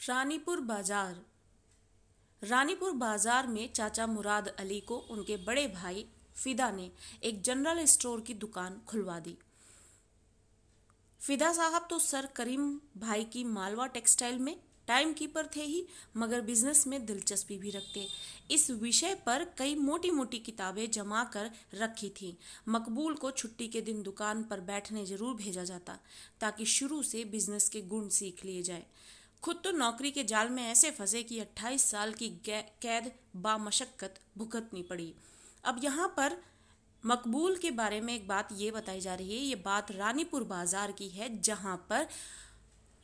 रानीपुर बाजार। रानीपुर बाजार में चाचा मुराद अली को उनके बड़े भाई फिदा ने एक जनरल स्टोर की दुकान खुलवा दी। फिदा साहब तो सर करीम भाई की मालवा टेक्सटाइल में टाइम कीपर थे ही, मगर बिजनेस में दिलचस्पी भी रखते। इस विषय पर कई मोटी मोटी किताबें जमा कर रखी थीं। मकबूल को छुट्टी के दिन दुकान पर बैठने जरूर भेजा जाता, ताकि शुरू से बिजनेस के गुण सीख लिए जाए। खुद तो नौकरी के जाल में ऐसे फंसे कि 28 साल की कैद बामशक्कत भुगतनी पड़ी। अब यहाँ पर मकबूल के बारे में एक बात ये बताई जा रही है। ये बात रानीपुर बाजार की है, जहाँ पर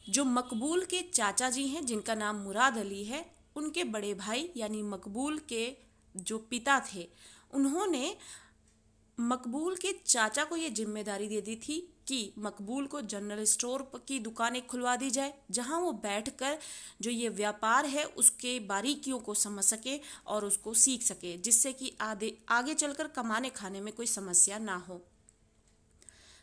जो मकबूल के चाचा जी हैं, जिनका नाम मुराद अली है, उनके बड़े भाई यानी मकबूल के जो पिता थे, उन्होंने मकबूल के चाचा को ये जिम्मेदारी दे दी थी कि मकबूल को जनरल स्टोर की दुकान एक खुलवा दी जाए, जहां वो बैठकर जो ये व्यापार है उसके बारीकियों को समझ सके और उसको सीख सके, जिससे कि आगे चलकर कमाने खाने में कोई समस्या ना हो।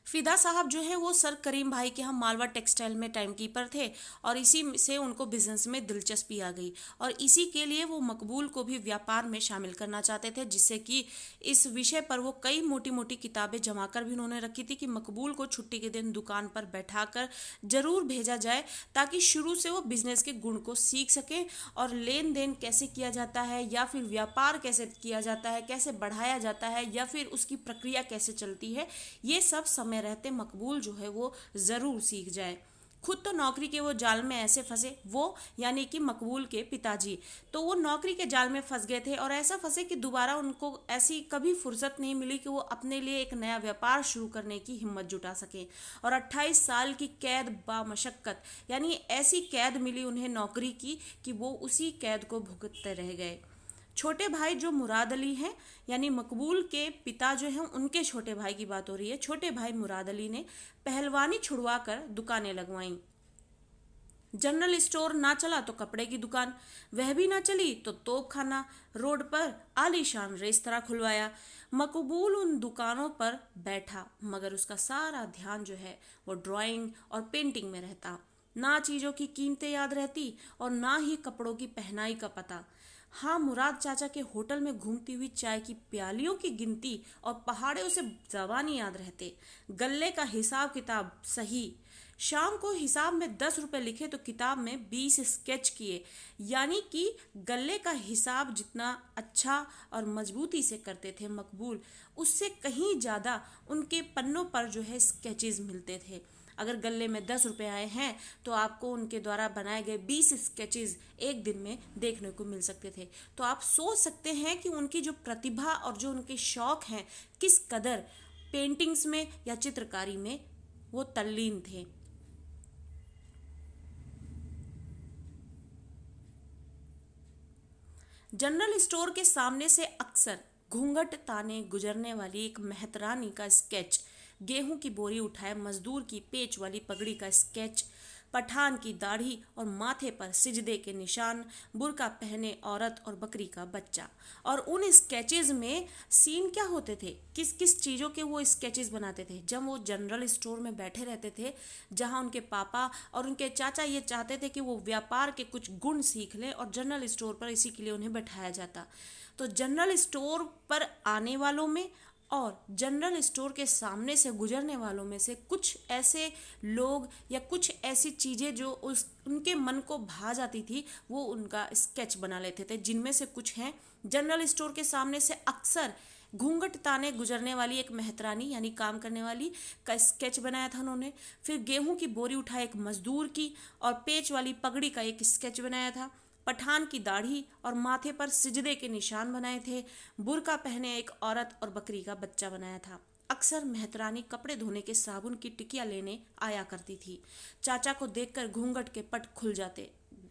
फिदा साहब जो है वो सर करीम भाई के यहाँ मालवा टेक्सटाइल में टाइम कीपर थे, और इसी से उनको बिजनेस में दिलचस्पी आ गई, और इसी के लिए वो मकबूल को भी व्यापार में शामिल करना चाहते थे, जिससे कि इस विषय पर वो कई मोटी मोटी किताबें जमा कर भी उन्होंने रखी थी कि मकबूल को छुट्टी के दिन दुकान पर बैठाकर जरूर भेजा जाए, ताकि शुरू से वो बिजनेस के गुण को सीख सके और लेन देन कैसे किया जाता है, या फिर व्यापार कैसे किया जाता है, कैसे बढ़ाया जाता है, या फिर उसकी प्रक्रिया कैसे चलती है, ये सब समय रहते मकबूल जो है वो जरूर सीख जाए। खुद तो नौकरी के वो जाल में ऐसे फंसे, वो यानी कि मकबूल के पिताजी, तो वो नौकरी के जाल में फंस गए थे, और ऐसा फंसे कि दोबारा उनको ऐसी कभी फुर्सत नहीं मिली कि वो अपने लिए एक नया व्यापार शुरू करने की हिम्मत जुटा सके। और 28 साल की कैद बामशक्कत, यानी ऐसी कैद मिली उन्हें नौकरी की कि वो उसी कैद को भुगतते रह गए। छोटे भाई जो मुराद अली हैं, यानी मकबूल के पिता जो हैं, उनके छोटे भाई की बात हो रही है। छोटे भाई मुराद अली ने पहलवानी छुड़वा कर दुकानें लगवाईं। जनरल स्टोर ना चला तो कपड़े की दुकान, वह भी ना चली तो तोप खाना, रोड पर आलीशान रेस्तरां खुलवाया। मकबूल उन दुकानों पर बैठा, मगर उसका सारा ध्यान जो है वो ड्राइंग और पेंटिंग में रहता। ना चीज़ों की कीमतें याद रहती और ना ही कपड़ों की पहनाई का पता। हाँ, मुराद चाचा के होटल में घूमती हुई चाय की प्यालियों की गिनती और पहाड़ों से ज़बानी याद रहते। गल्ले का हिसाब किताब सही। शाम को हिसाब में 10 रुपए लिखे तो किताब में 20 स्केच किए, यानी कि गल्ले का हिसाब जितना अच्छा और मजबूती से करते थे मकबूल, उससे कहीं ज़्यादा उनके पन्नों पर जो है स्केचेस मिलते थे। अगर गल्ले में 10 रुपए आए हैं तो आपको उनके द्वारा बनाए गए 20 स्केचेस एक दिन में देखने को मिल सकते थे। तो आप सोच सकते हैं कि उनकी जो प्रतिभा और जो उनके शौक हैं, किस कदर पेंटिंग्स में या चित्रकारी में वो तल्लीन थे। जनरल स्टोर के सामने से अक्सर घूंघट ताने गुजरने वाली एक मेहतरानी का स्केच, गेहूं की बोरी उठाए मजदूर की पेच वाली पगड़ी का स्केच, पठान की दाढ़ी और माथे पर सिजदे के निशान, बुर्का पहने औरत और बकरी का बच्चा। और उन स्केचेस में सीन क्या होते थे, किस किस चीज़ों के वो स्केचेस बनाते थे जब वो जनरल स्टोर में बैठे रहते थे, जहां उनके पापा और उनके चाचा ये चाहते थे कि वो व्यापार के कुछ गुण सीख लें, और जनरल स्टोर पर इसी के लिए उन्हें बैठाया जाता। तो जनरल स्टोर पर आने वालों में और जनरल स्टोर के सामने से गुजरने वालों में से कुछ ऐसे लोग या कुछ ऐसी चीज़ें जो उनके मन को भा जाती थी, वो उनका स्केच बना लेते थे। जिनमें से कुछ हैं, जनरल स्टोर के सामने से अक्सर घूंघट ताने गुजरने वाली एक मेहतरानी यानी काम करने वाली का स्केच बनाया था उन्होंने। फिर गेहूं की बोरी उठाए एक मजदूर की और पेच वाली पगड़ी का एक स्केच बनाया था। पठान की दाढ़ी और माथे पर सिजदे के निशान बनाए थे। बुर्का पहने एक औरत और बकरी का बच्चा बनाया था। अक्सर मेहतरानी कपड़े धोने के साबुन की टिकिया लेने आया करती थी। चाचा को देखकर घूंघट के पट खुल जाते।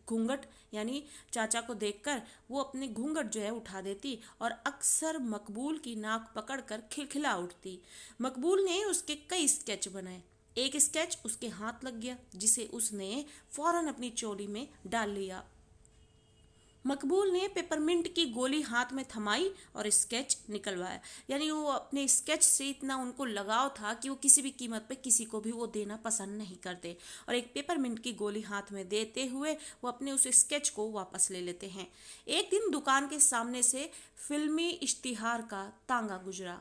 घूंघट यानी चाचा को देखकर वो अपने घूंघट जो है उठा देती और अक्सर मकबूल की नाक पकड़कर खिलखिला उठती। मकबूल ने उसके कई स्केच बनाए। एक स्केच उसके हाथ लग गया, जिसे उसने फौरन अपनी चोली में डाल लिया। मकबूल ने पेपरमिंट की गोली हाथ में थमाई और स्केच निकलवाया। यानी वो अपने स्केच से इतना उनको लगाव था कि वो किसी भी कीमत पे किसी को भी वो देना पसंद नहीं करते, और एक पेपरमिंट की गोली हाथ में देते हुए वो अपने उस स्केच को वापस ले लेते हैं। एक दिन दुकान के सामने से फिल्मी इश्तिहार का तांगा गुजरा।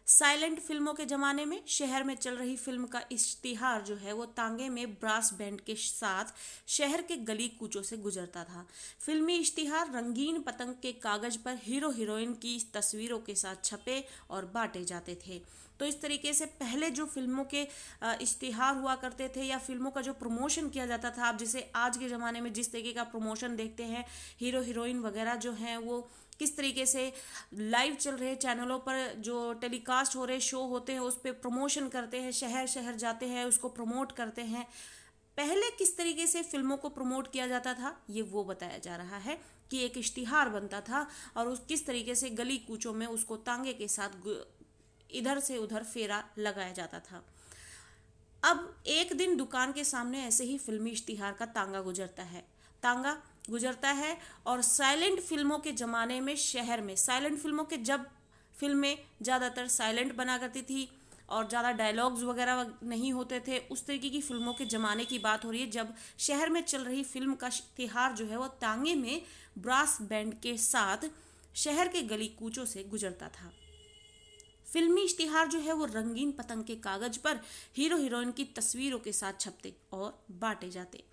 साइलेंट फिल्मों के ज़माने में शहर में चल रही फिल्म का इश्तिहार जो है वो तांगे में ब्रास बैंड के साथ शहर के गली कूचों से गुजरता था। फिल्मी इश्तिहार रंगीन पतंग के कागज पर हीरो हीरोइन की तस्वीरों के साथ छपे और बांटे जाते थे। तो इस तरीके से पहले जो फिल्मों के इश्तिहार हुआ करते थे या फिल्मों का जो प्रमोशन किया जाता था, आप जैसे आज के ज़माने में जिस तरीके का प्रमोशन देखते हैं, हीरो हीरोइन वगैरह जो हैं वो किस तरीके से लाइव चल रहे चैनलों पर जो टेलीकास्ट हो रहे शो होते हैं उस पर प्रमोशन करते हैं, शहर शहर जाते हैं, उसको प्रमोट करते हैं। पहले किस तरीके से फिल्मों को प्रमोट किया जाता था ये वो बताया जा रहा है कि एक इश्तिहार बनता था और उस किस तरीके से गली कूचों में उसको तांगे के साथ इधर से उधर फेरा लगाया जाता था। अब एक दिन दुकान के सामने ऐसे ही फिल्मी इश्तिहार का तांगा गुजरता है और साइलेंट फिल्मों के ज़माने में शहर में साइलेंट फिल्मों के जब फिल्में ज़्यादातर साइलेंट बना करती थी और ज़्यादा डायलॉग्स वगैरह नहीं होते थे, उस तरीके की फिल्मों के ज़माने की बात हो रही है जब शहर में चल रही फिल्म का इश्तिहार जो है वो तांगे में ब्रास बैंड के साथ शहर के गली कूचों से गुजरता था। फिल्मी इश्तिहार जो है वो रंगीन पतंग के कागज पर हीरो हीरोइन की तस्वीरों के साथ छपते और बांटे जाते।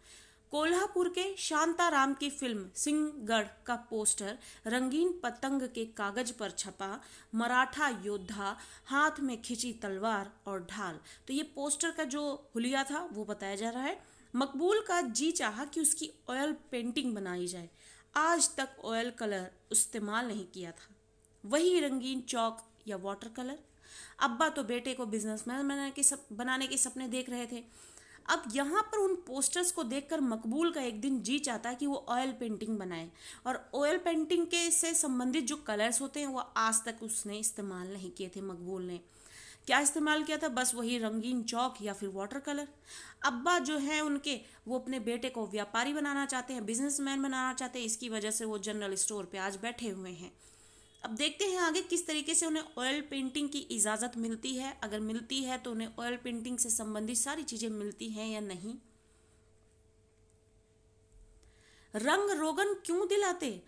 कोल्हापुर के शांताराम की फिल्म सिंहगढ़ का पोस्टर रंगीन पतंग के कागज पर छपा, मराठा योद्धा हाथ में खिंची तलवार और ढाल। तो ये पोस्टर का जो हुलिया था वो बताया जा रहा है। मकबूल का जी चाहा कि उसकी ऑयल पेंटिंग बनाई जाए। आज तक ऑयल कलर इस्तेमाल नहीं किया था, वही रंगीन चौक या वाटर कलर। अब्बा तो बेटे को बिजनेसमैन बनाने के सपने देख रहे थे। अब यहाँ पर उन पोस्टर्स को देखकर मकबूल का एक दिन जी चाहता है कि वो ऑयल पेंटिंग बनाए, और ऑयल पेंटिंग के से संबंधित जो कलर्स होते हैं वो आज तक उसने इस्तेमाल नहीं किए थे। मकबूल ने क्या इस्तेमाल किया था? बस वही रंगीन चौक या फिर वाटर कलर। अब्बा जो है उनके वो अपने बेटे को व्यापारी बनाना चाहते हैं, बिजनेसमैन बनाना चाहते हैं, इसकी वजह से वो जनरल स्टोर पे आज बैठे हुए हैं। अब देखते हैं आगे किस तरीके से उन्हें ऑयल पेंटिंग की इजाज़त मिलती है। अगर मिलती है तो उन्हें ऑयल पेंटिंग से संबंधित सारी चीज़ें मिलती हैं या नहीं। रंग रोगन क्यों दिलाते?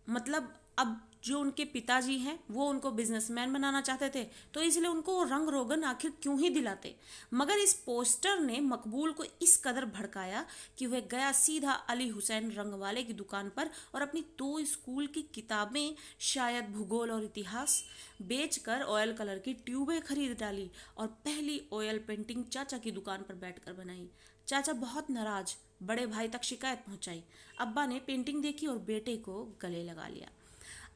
मतलब अब जो उनके पिताजी हैं वो उनको बिजनेसमैन बनाना चाहते थे, तो इसलिए उनको रंग रोगन आखिर क्यों ही दिलाते। मगर इस पोस्टर ने मकबूल को इस कदर भड़काया कि वह गया सीधा अली हुसैन रंग वाले की दुकान पर और अपनी 2 स्कूल की किताबें, शायद भूगोल और इतिहास, बेचकर ऑयल कलर की ट्यूबें खरीद डाली और पहली ऑयल पेंटिंग चाचा की दुकान पर बैठकर बनाई। चाचा बहुत नाराज, बड़े भाई तक शिकायत पहुंचाई। अब्बा ने पेंटिंग देखी और बेटे को गले लगा लिया।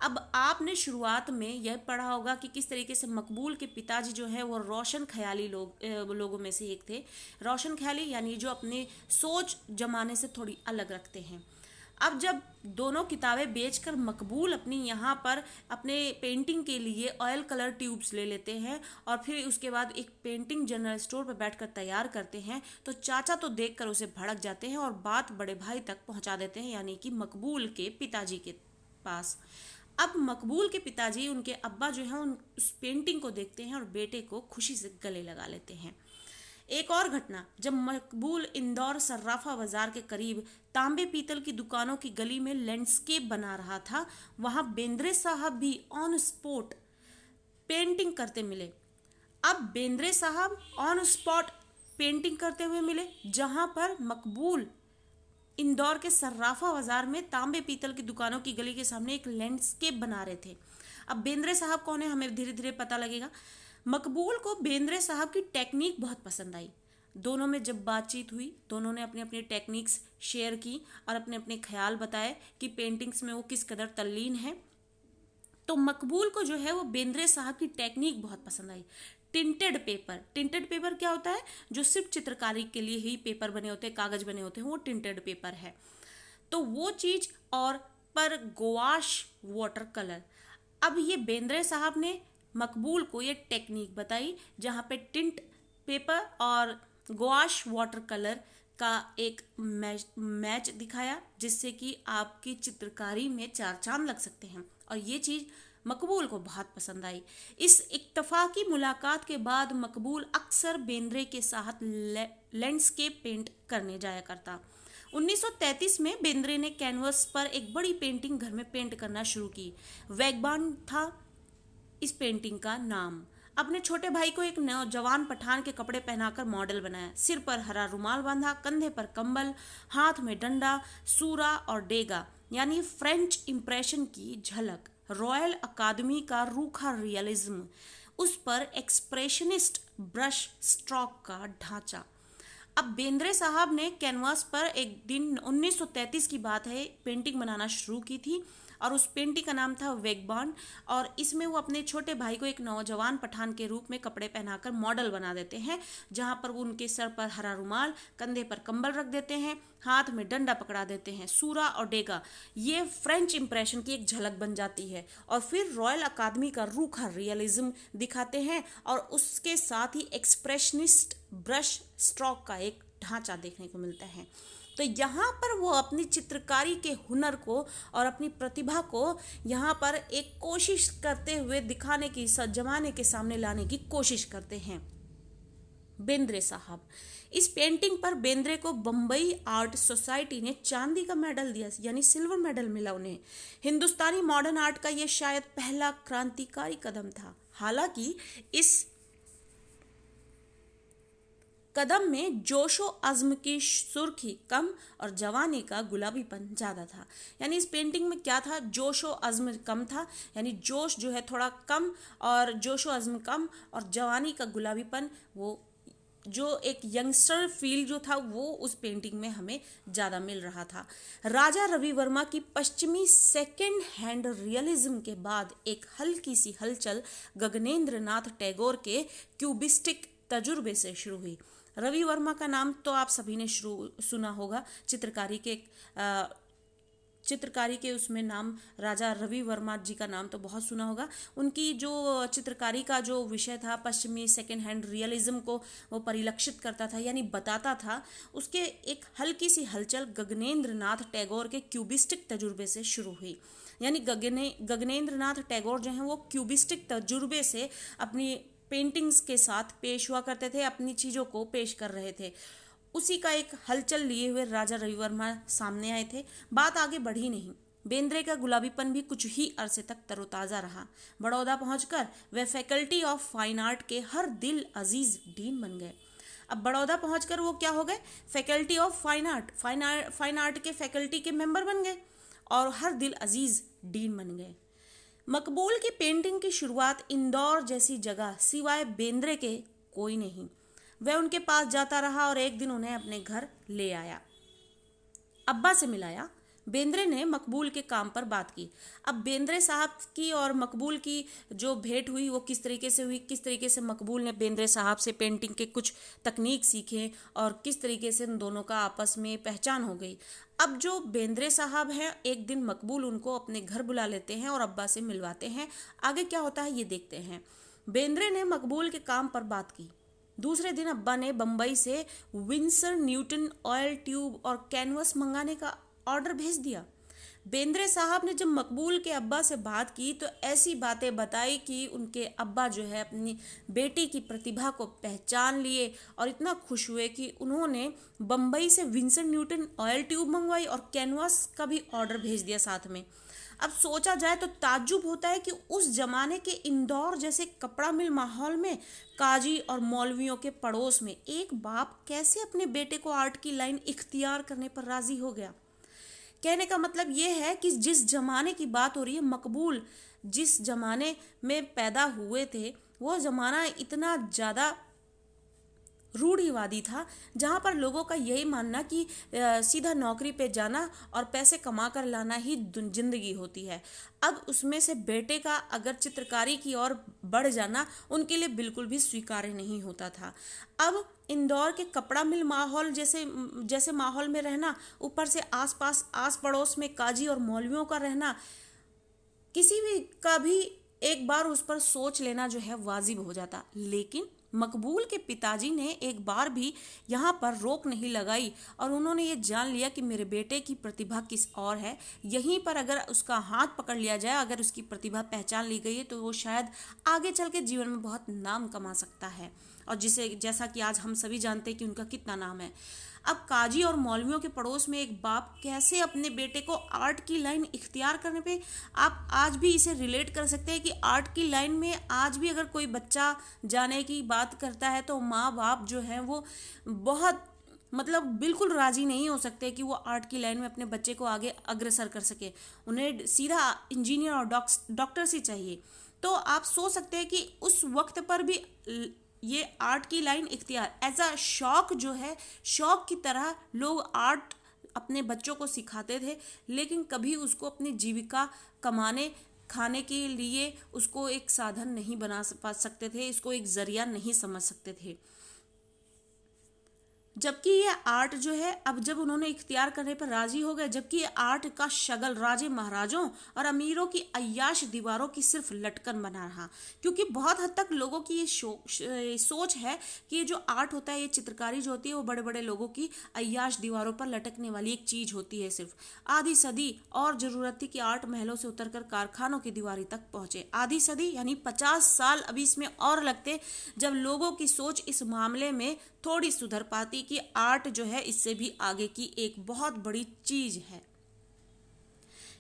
अब आपने शुरुआत में यह पढ़ा होगा कि किस तरीके से मकबूल के पिताजी जो है वो रोशन ख्याली लोगों में से एक थे। रोशन ख्याली यानी जो अपनी सोच जमाने से थोड़ी अलग रखते हैं। अब जब दोनों किताबें बेचकर मकबूल अपनी यहाँ पर अपने पेंटिंग के लिए ऑयल कलर ट्यूब्स ले लेते हैं और फिर उसके बाद एक पेंटिंग जनरल स्टोर पर बैठकर तैयार करते हैं, तो चाचा तो देखकर उसे भड़क जाते हैं और बात बड़े भाई तक पहुँचा देते हैं, यानी कि मकबूल के पिताजी के पास। अब मकबूल के पिताजी उनके अब्बा जो हैं उस पेंटिंग को देखते हैं और बेटे को खुशी से गले लगा लेते हैं। एक और घटना, जब मकबूल इंदौर सर्राफा बाजार के करीब तांबे पीतल की दुकानों की गली में लैंडस्केप बना रहा था, वहां बेंद्रे साहब भी ऑन स्पॉट पेंटिंग करते मिले। अब बेंद्रे साहब ऑन स्पॉट पेंटिंग करते हुए मिले, जहां पर मकबूल इंदौर के सर्राफा बाजार में तांबे पीतल की दुकानों की गली के सामने एक लैंडस्केप बना रहे थे। अब बेंद्रे साहब कौन है हमें धीरे धीरे पता लगेगा। मकबूल को बेंद्रे साहब की टेक्निक बहुत पसंद आई। दोनों में जब बातचीत हुई, दोनों ने अपनी अपनी टेक्निक्स शेयर की और अपने अपने ख्याल बताए कि पेंटिंग्स में वो किस कदर तल्लीन है। तो मकबूल को जो है वो बेंद्रे साहब की टेक्निक बहुत पसंद आई। टिंटेड पेपर क्या होता है? जो सिर्फ चित्रकारी के लिए ही पेपर बने होते हैं, कागज बने होते हैं, वो टिंटेड पेपर है। तो वो चीज, और पर गौआश वाटर कलर। अब ये बेंद्रे साहब ने मकबूल को ये टेक्निक बताई जहाँ पे टिंट पेपर और गौआश वाटर कलर का एक मैच दिखाया जिससे कि आपकी चित्रकारी में चार चांद लग सकते हैं, और ये चीज़ मकबूल को बहुत पसंद आई। इस इत्तफाकी मुलाकात के बाद मकबूल अक्सर बेंद्रे के साथ लैंडस्केप पेंट करने जाया करता। 1933 में बेंद्रे ने कैनवस पर एक बड़ी पेंटिंग घर में पेंट करना शुरू की। वैगबान था इस पेंटिंग का नाम। अपने छोटे भाई को एक नौजवान पठान के कपड़े पहनाकर मॉडल बनाया। सिर पर हरा रुमाल बांधा, कंधे पर कंबल, हाथ में डंडा, सूरा और डेगा, यानी फ्रेंच इंप्रेशन की झलक, रॉयल अकादमी का रूखा रियलिज्म, उस पर एक्सप्रेशनिस्ट ब्रश स्ट्रोक का ढांचा। अब बेंद्रे साहब ने कैनवास पर एक दिन 1933 की बात है पेंटिंग बनाना शुरू की थी, और उस पेंटिंग का नाम था वेगबॉर्न, और इसमें वो अपने छोटे भाई को एक नौजवान पठान के रूप में कपड़े पहनाकर मॉडल बना देते हैं, जहां पर वो उनके सर पर हरा रुमाल, कंधे पर कंबल रख देते हैं, हाथ में डंडा पकड़ा देते हैं, सूरा और डेगा। ये फ्रेंच इंप्रेशन की एक झलक बन जाती है, और फिर रॉयल अकादमी का रूखा रियलिज्म दिखाते हैं, और उसके साथ ही एक्सप्रेशनिस्ट ब्रश स्ट्रोक का एक ढांचा देखने को मिलता है। तो यहाँ पर वो अपनी चित्रकारी के हुनर को और अपनी प्रतिभा को यहाँ पर एक कोशिश करते हुए दिखाने की, जमाने के सामने लाने की कोशिश करते हैं बेंद्रे साहब। इस पेंटिंग पर बेंद्रे को बम्बई आर्ट सोसाइटी ने चांदी का मेडल दिया, यानी सिल्वर मेडल मिला उन्हें। हिंदुस्तानी मॉडर्न आर्ट का यह शायद पहला क्रांतिकारी कदम था। हालांकि इस कदम में जोशो अज़्म की सुर्खी कम और जवानी का गुलाबीपन ज़्यादा था। यानी इस पेंटिंग में क्या था, जोशो अज़्म कम था, यानी जोश जो है थोड़ा कम और जोशो अज़्म कम, और जवानी का गुलाबीपन, वो जो एक यंगस्टर फील जो था वो उस पेंटिंग में हमें ज़्यादा मिल रहा था। राजा रवि वर्मा की पश्चिमी सेकेंड हैंड रियलिज्म के बाद एक हल्की सी हलचल गगनेंद्र नाथ टैगोर के क्यूबिस्टिक तजुर्बे से शुरू हुई। रवि वर्मा का नाम तो आप सभी ने सुना होगा। चित्रकारी के उसमें नाम राजा रवि वर्मा जी का नाम तो बहुत सुना होगा। उनकी जो चित्रकारी का जो विषय था पश्चिमी सेकेंड हैंड रियलिज्म को वो परिलक्षित करता था, यानी बताता था। उसके एक हल्की सी हलचल गगनेंद्र नाथ टैगोर के क्यूबिस्टिक तजुर्बे से शुरू हुई। यानी गगनेंद्र नाथ टैगोर जो हैं वो क्यूबिस्टिक तजुर्बे से अपनी पेंटिंग्स के साथ पेश हुआ करते थे, अपनी चीज़ों को पेश कर रहे थे। उसी का एक हलचल लिए हुए राजा रवि वर्मा सामने आए थे। बात आगे बढ़ी नहीं। बेंद्रे का गुलाबीपन भी कुछ ही अरसे तक तरोताज़ा रहा। बड़ौदा पहुंचकर वे फैकल्टी ऑफ फाइन आर्ट के हर दिल अजीज डीन बन गए। अब बड़ौदा पहुंचकर वो क्या हो गए, फैकल्टी ऑफ फाइन आर्ट के फैकल्टी के मेंबर बन गए और हर दिल अजीज डीन बन गए। मकबूल की पेंटिंग की शुरुआत इंदौर जैसी जगह सिवाय बेंद्रे के कोई नहीं। वह उनके पास जाता रहा और एक दिन उन्हें अपने घर ले आया, अब्बा से मिलाया। बेंद्रे ने मकबूल के काम पर बात की। अब बेंद्रे साहब की और मकबूल की जो भेंट हुई वो किस तरीके से हुई, किस तरीके से मकबूल ने बेंद्रे साहब से पेंटिंग के कुछ तकनीक सीखे और किस तरीके से उन दोनों का आपस में पहचान हो गई। अब जो बेंद्रे साहब हैं, एक दिन मकबूल उनको अपने घर बुला लेते हैं और अब्बा से मिलवाते हैं। आगे क्या होता है ये देखते हैं। बेंद्रे ने मकबूल के काम पर बात की। दूसरे दिन अब्बा ने बम्बई से विंसर न्यूटन ऑयल ट्यूब और कैनवस मंगाने का ऑर्डर भेज दिया। बेंद्रे साहब ने जब मकबूल के अब्बा से बात की तो ऐसी बातें बताई कि उनके अब्बा जो है अपनी बेटी की प्रतिभा को पहचान लिए और इतना खुश हुए कि उन्होंने बम्बई से विंसर न्यूटन ऑयल ट्यूब मंगवाई और कैनवास का भी ऑर्डर भेज दिया साथ में। अब सोचा जाए तो ताज्जुब होता है कि उस जमाने के इंदौर जैसे कपड़ा मिल माहौल में, काजी और मौलवियों के पड़ोस में, एक बाप कैसे अपने बेटे को आर्ट की लाइन इख्तियार करने पर राजी हो गया। कहने का मतलब ये है कि जिस जमाने की बात हो रही है, मकबूल जिस जमाने में पैदा हुए थे वो ज़माना इतना ज़्यादा रूढ़िवादी था, जहाँ पर लोगों का यही मानना कि सीधा नौकरी पे जाना और पैसे कमा कर लाना ही जिंदगी होती है। अब उसमें से बेटे का अगर चित्रकारी की ओर बढ़ जाना उनके लिए बिल्कुल भी स्वीकार्य नहीं होता था। अब इंदौर के कपड़ा मिल माहौल जैसे माहौल में रहना, ऊपर से आस पड़ोस में काजी और मौलवियों का रहना, किसी भी का भी एक बार उस पर सोच लेना जो है वाजिब हो जाता। लेकिन मकबूल के पिताजी ने एक बार भी यहाँ पर रोक नहीं लगाई और उन्होंने ये जान लिया कि मेरे बेटे की प्रतिभा किस और है। यहीं पर अगर उसका हाथ पकड़ लिया जाए, अगर उसकी प्रतिभा पहचान ली गई है, तो वो शायद आगे चल के जीवन में बहुत नाम कमा सकता है। और जिसे जैसा कि आज हम सभी जानते हैं कि उनका कितना नाम है। अब काजी और मौलवियों के पड़ोस में एक बाप कैसे अपने बेटे को आर्ट की लाइन इख्तियार करने पे, आप आज भी इसे रिलेट कर सकते हैं कि आर्ट की लाइन में आज भी अगर कोई बच्चा जाने की बात करता है तो माँ बाप जो हैं वो बहुत मतलब बिल्कुल राजी नहीं हो सकते कि वो आर्ट की लाइन में अपने बच्चे को आगे अग्रसर कर सके। उन्हें सीधा इंजीनियर और डॉक्टर से चाहिए। तो आप सोच सकते हैं कि उस वक्त पर भी ये आर्ट की लाइन इख्तियार एज अ शौक जो है, शौक की तरह लोग आर्ट अपने बच्चों को सिखाते थे, लेकिन कभी उसको अपनी जीविका कमाने खाने के लिए उसको एक साधन नहीं बना सकते थे, इसको एक जरिया नहीं समझ सकते थे। जबकि ये आर्ट जो है, अब जब उन्होंने इख्तियार करने पर राजी हो गए, जबकि ये आर्ट का शगल राजे महाराजों और अमीरों की अय्याश दीवारों की सिर्फ लटकन बना रहा। क्योंकि बहुत हद तक लोगों की ये सोच है कि ये जो आर्ट होता है, ये चित्रकारी जो होती है, वो बड़े बड़े लोगों की अय्याश दीवारों पर लटकने वाली एक चीज होती है। सिर्फ आधी सदी और जरूरत थी कि आर्ट महलों से उतरकर कारखानों की दीवारी तक पहुंचे। आधी सदी यानी 50 साल अभी इसमें और लगते, जब लोगों की सोच इस मामले में थोड़ी सुधर पाती कि आर्ट जो है इससे भी आगे की एक बहुत बड़ी चीज है।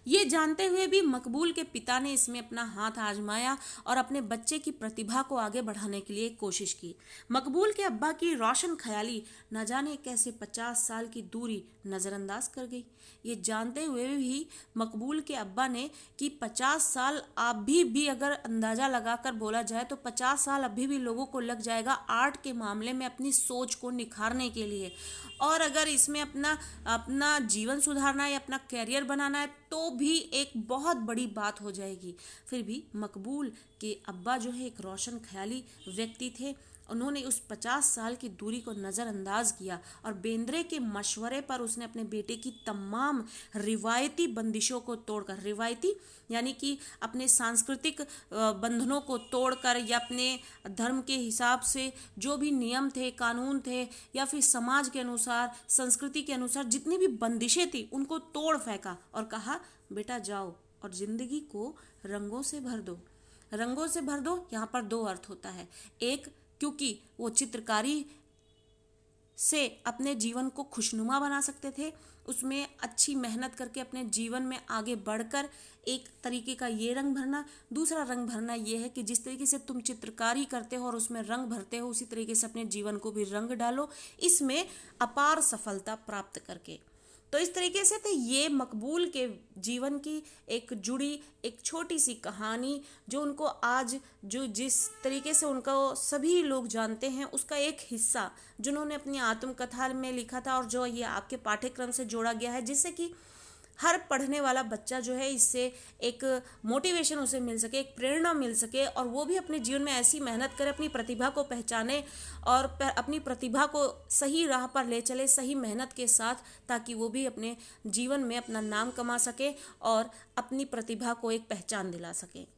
ये जानते हुए भी मकबूल के पिता ने इसमें अपना हाथ आजमाया और अपने बच्चे की प्रतिभा को आगे बढ़ाने के लिए कोशिश की। मकबूल के अब्बा की रोशन ख्याली न जाने कैसे 50 साल की दूरी नज़रअंदाज कर गई। ये जानते हुए भी मकबूल के अब्बा ने कि 50 साल अभी भी अगर अंदाज़ा लगाकर बोला जाए तो 50 साल अभी भी लोगों को लग जाएगा आर्ट के मामले में अपनी सोच को निखारने के लिए, और अगर इसमें अपना अपना जीवन सुधारना है, अपना कैरियर बनाना है, तो भी एक बहुत बड़ी बात हो जाएगी। फिर भी मकबूल के अब्बा जो है एक रोशन ख्याली व्यक्ति थे। उन्होंने उस 50 साल की दूरी को नज़रअंदाज किया और बेंद्रे के मशवरे पर उसने अपने बेटे की तमाम रिवायती बंदिशों को तोड़कर, रिवायती यानी कि अपने सांस्कृतिक बंधनों को तोड़कर या अपने धर्म के हिसाब से जो भी नियम थे, कानून थे, या फिर समाज के अनुसार, संस्कृति के अनुसार जितनी भी बंदिशें थी, उनको तोड़ फेंका और कहा, बेटा जाओ और जिंदगी को रंगों से भर दो। रंगों से भर दो, यहाँ पर दो अर्थ होता है। एक, क्योंकि वो चित्रकारी से अपने जीवन को खुशनुमा बना सकते थे, उसमें अच्छी मेहनत करके अपने जीवन में आगे बढ़कर एक तरीके का ये रंग भरना। दूसरा रंग भरना ये है कि जिस तरीके से तुम चित्रकारी करते हो और उसमें रंग भरते हो, उसी तरीके से अपने जीवन को भी रंग डालो, इसमें अपार सफलता प्राप्त करके। तो इस तरीके से थे ये मकबूल के जीवन की एक जुड़ी एक छोटी सी कहानी, जो उनको आज जो जिस तरीके से उनको सभी लोग जानते हैं, उसका एक हिस्सा जिन्होंने अपनी आत्मकथा में लिखा था और जो ये आपके पाठ्यक्रम से जोड़ा गया है, जिससे कि हर पढ़ने वाला बच्चा जो है इससे एक मोटिवेशन उसे मिल सके, एक प्रेरणा मिल सके, और वो भी अपने जीवन में ऐसी मेहनत करे, अपनी प्रतिभा को पहचाने और अपनी प्रतिभा को सही राह पर ले चले, सही मेहनत के साथ, ताकि वो भी अपने जीवन में अपना नाम कमा सके और अपनी प्रतिभा को एक पहचान दिला सके।